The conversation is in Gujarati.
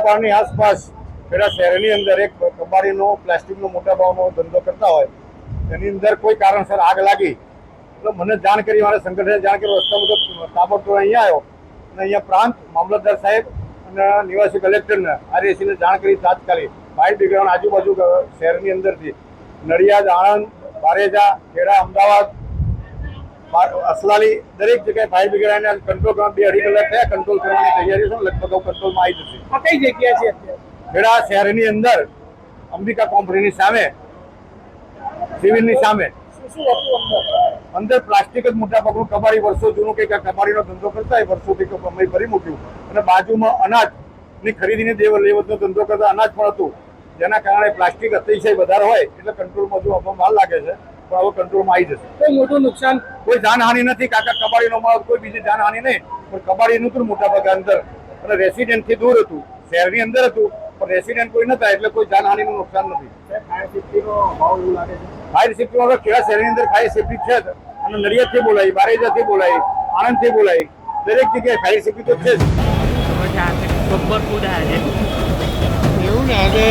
સભાની આસપાસ ખેડા શહેરની અંદર એક કબાડીનો પ્લાસ્ટિકનો મોટા ભાવનો ધંધો કરતા હોય એની અંદર કોઈ કારણસર આગ લાગી એટલે મને જાણ કરી, મારા સંગઠને જાણ કરી, રસ્તામાં તો તાબડતોડ અહીંયા આવ્યો અને અહીંયા પ્રાંત મામલતદાર સાહેબ અને નિવાસી કલેક્ટરને આરએસીને જાણ કરી તાત્કાલિક ફાયર બ્રિગેડ આજુબાજુ શહેરની અંદરથી નડિયાદ, આણંદ, બારેજા, ખેડા, અમદાવાદ, અસલાલી દરેક જગ્યાએ ફાયર બ્રિગેડ કંટ્રોલ કરવા 2-2.5 કલાક થયા. કંટ્રોલ કરવાની તૈયારી છે, લગભગ કંટ્રોલમાં આવી જશે. આ કઈ જગ્યા છે? ખેડા શહેરની અંદર અંબિકા કંપનીની સામે, સિવિલની સામે અંદર પ્લાસ્ટિક જ મોટા ભાગનું કબાડી વર્ષો જૂનું કે કબાડીનો ધંધો કરતા હોય, વર્ષોથી અમે ભરી મૂક્યું અને બાજુમાં અનાજની ખરીદીની લેવડનો ધંધો કરતા અનાજ પણ હતું, જેના કારણે પ્લાસ્ટિક અતિશય વધારે હોય એટલે કંટ્રોલમાં જો આપવા વાર લાગે છે, પણ હવે કંટ્રોલમાં આવી જશે. કોઈ મોટું નુકસાન, કોઈ જાનહાનિ નથી કાકા. કબાડીનો માલ, કોઈ બીજી જાનહાનિ નહીં, પણ કબાડીનું હતું મોટા ભાગે અંદર અને રેસિડેન્ટથી દૂર હતું, શહેરની અંદર હતું પણ રેસિડેન્ટ કોઈ નતા એટલે કોઈ જાનહાનિનું નુકસાન નથી. ફાયર સેફ્ટીનો ભાવ એવું લાગે છે. ફાયર સેફ્ટીમાં ખેડા શહેરની અંદર ફાયર સેફ્ટી છે જ અને નડિયાદથી બોલાવી, બારેજાથી બોલાવી, આણંદથી બોલાવી, દરેક જગ્યાએ ફાયર સેફ્ટી તો છે જ. ખબર છે આ ગબ્બર કુદા છે એવું ને આજે